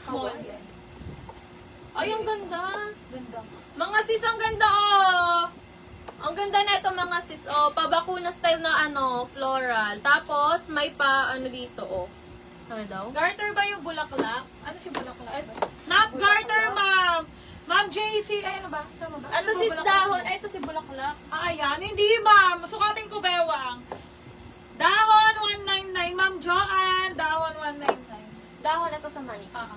Small. Kawaii. Ay, ang ganda. Ganda. Mga sis, ang ganda, oh. Ang ganda na ito, mga sis, oh. Pabakuna style na, floral. Tapos, may pa, dito, oh. Ano daw? Garter ba yung bulaklak? Ano si bulaklak ba? Not garter, ma'am! Ma'am JC, ay ano ba? Tama ba? Ito Ano sis bulaklak dahon. mo? Ay, ito si bulaklak. Ah, ayan. Hindi, ma'am. Sukatin ko, bewang. Dahon, 199. Ma'am Joanne, dahon, 199. Dahon, ito sa money. Ah.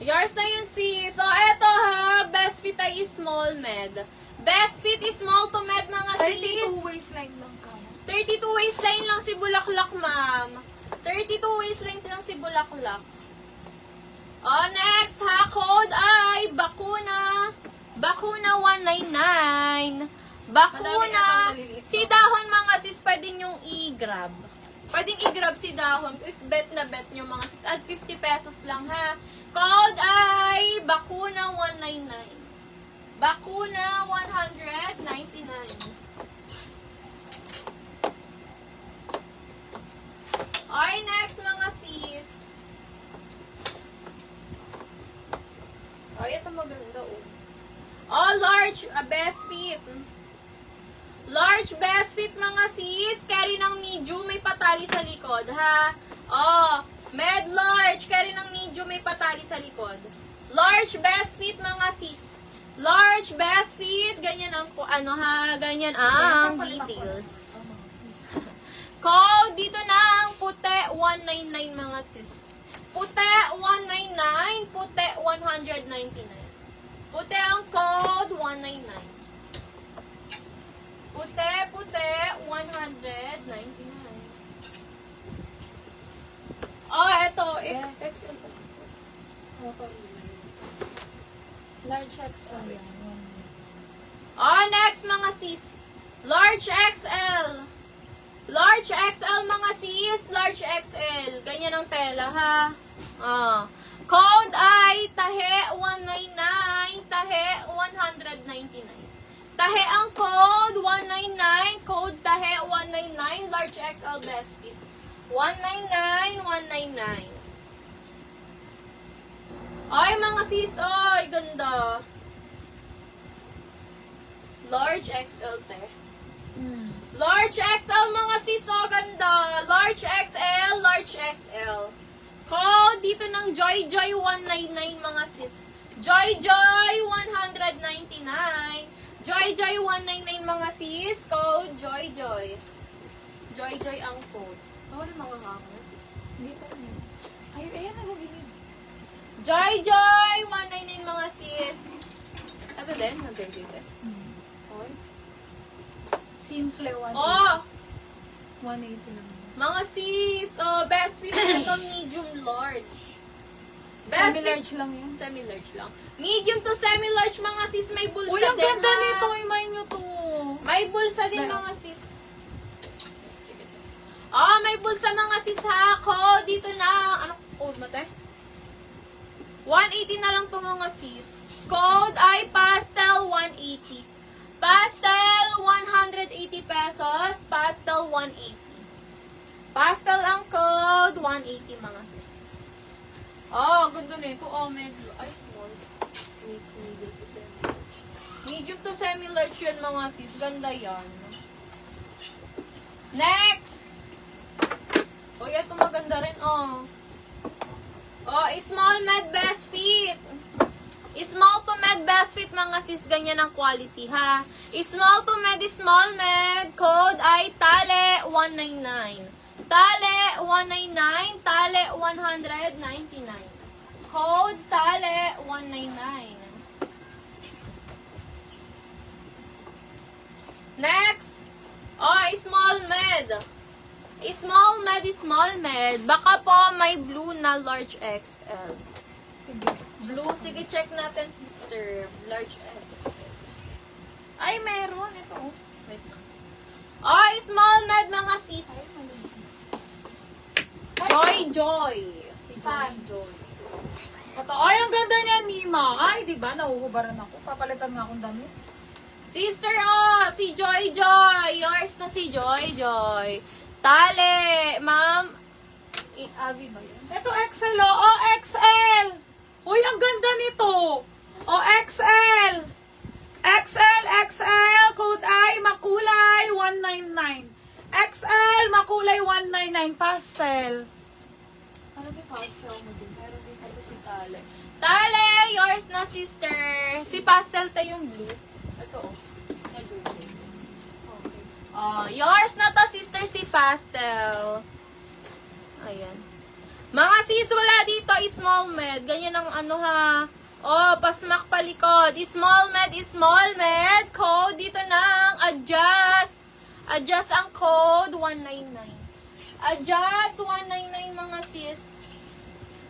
Yours na yun, sis. So, eto ha. Best fit ay small med. Best fit is small to med, mga sis. 32 waistline lang ka. 32 waistline lang si bulaklak, ma'am. 32 waistline lang si bulaklak. Oh, next ha. Code ay Bakuna. Bakuna 199. Bakuna. Si dahon, mga sis, pwede nyong i-grab. Pwedeng i-grab si dahon. If bet na bet nyo, mga sis. At 50 pesos lang, ha. Code ay Bakuna 199. Bakuna 199. Okay, next, mga sis. Ay, ito maganda, oh. Oh, large, best fit. Large best fit, mga sis. Carry ng medium, may patali sa likod, ha? Oh, med large. Carry ng medium, may patali sa likod. Large best fit, mga sis. Large best fit. Ganyan ang, ganyan ang details. Code dito ng puti 199, mga sis. Puti 199, puti 199. Puti ang code 199. Puti 199. Oh, eto. XL. Large XL yan. Oh, next, mga sis. Large XL. Large XL, mga sis. Large XL. Ganyan ang tela, ha? Code ay Tahe 199. Tahe 199. Tahe ang code 199. Code Tahe 199. Large XL best fit. 199, 199. Ay, mga sis. Ay, ganda. Large XL, te. Large XL, mga sis, ganda. Large XL, large XL. Code dito ng Joy Joy 199, mga sis. Joy Joy 199. Joy Joy 199, mga sis. Code Joy Joy. Joy Joy ang code. Ano mga hanger? Dito na. Ay, ayan na sa gilid. Joy Joy 199, mga sis. Ito din, Joy Joy din. Okay. Simple one. Oh! 180 lang. Mga sis, best fit ito, medium large. Best Semi-large lang yan. Semi-large lang. Medium to semi-large, mga sis, may bulsa Uy, ang din, ganda ha? nito. Imay nyo to. May bulsa din, May- mga sis. Oh, may bulsa, mga sis, ha? Code dito na. Ano code mo, te? 180 na lang to, mga sis. Code ay Pastel 180. Pastel 180 pesos. Pastel 180. Pastel ang code 180, mga sis. Oh, ganda na ito. Oh, medyo. Ay, small. Medium to semi-large. Medium to semi-large yun, mga sis. Ganda yan. Next! Oh, ito maganda rin, oh. Oh, small med best fit. Small to med best fit, mga sis. Ganyan ang quality, ha? Small to med, small med. Code ay Tale 199. Tale 199. Tale 199. Code Tale 199. Next. Oh, small med. Small med, small med. Baka po may blue na large XL. Sige. Blue, sige, check natin, sister. Large XL. Ay, meron. Ito. Wait. Oh, small med, mga sis. Joy, Joy. Si Joy, Joy. Ito. Ay, ang ganda niya, Nima. Ay, di ba? Nahuhubaran ako. Papalitan nga akong damit. Sister, oh, si Joy, Joy. Yours na si Joy, Joy. Tale, ma'am. Abi ba yun? Ito, XL, oh. Oh, XL. Uy, ang ganda nito. O, XL. XL. Code I, makulay, 199. XL, makulay, 199. Pastel. Ano si Pastel mo din? Meron din pala si Tale. Tale, yours na, sister. Si Pastel tayo yung blue. Ito, oh. Medyo blue. Okay. Yours na to, sister, si Pastel. Ayan. Mga sis, wala dito, small med. Ganyan ang ano ha. Oh, pasmak palikod. Small med. Code dito ng adjust. Adjust ang code, 199. Adjust, 199 mga sis.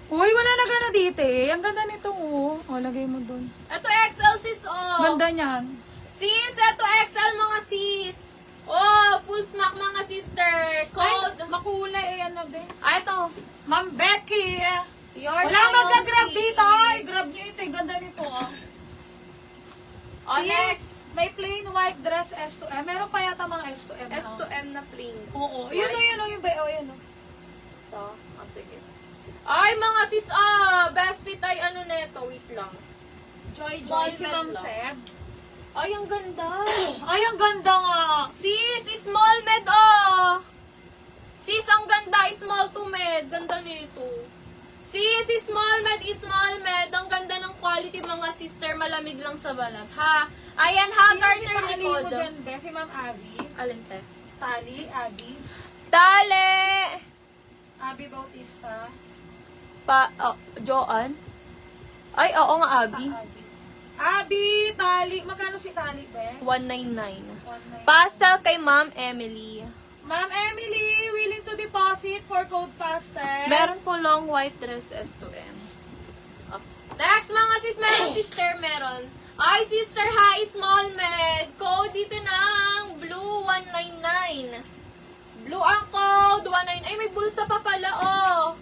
Uy, wala na gana dito eh. Ang ganda nito, oh. O, lagay mo dun. Ito XL sis, oh. Ganda niyan. Sis, ito XL mga sis. Oh, full smack mga sister. Code. Ay, makulay eh, ano din. Ito. Ma'am Becky. Yours Wala na yung mag-grab sis. dito. Ay, grab nyo ito. Ganda nito, oh. Oh, Sis, next. may plain white dress S to M. Meron pa yata mga S to M. S to M na plain. Oo. Yun o, yun o. Yung ba? O, yun o. Ito. Oh, sige. Ay, mga sis, best fit ay ano neto. Wait lang. Joy, Small si med Ma'am lang. Seb. Ay, ang ganda. Ay, ang ganda nga. Sis, small med, oh. Sis, ang ganda. Small to med. Ganda nito. Sis, small med. Ang ganda ng quality, mga sister. Malamig lang sa balat, ha? Ayan, ha, Sino si garter Tali mo likod. dyan, be? Si Ma'am Abby. Alin, te? Tali, Abby. Tale! Abby Bautista. Joan? Ay, oo nga, Abby. Abby. Abby, Tali. Magkano si Tali, be? 199. 199. Pastel kay Ma'am Emily. Ma'am Emily, willing to deposit for code pastel? Meron po long white dress S to M. Oh. Next, mga sis, meron. Ay, sister, ha, small med. Code dito ng blue 199. Blue ang code, 199. Ay, may bulsa pa pala, oh.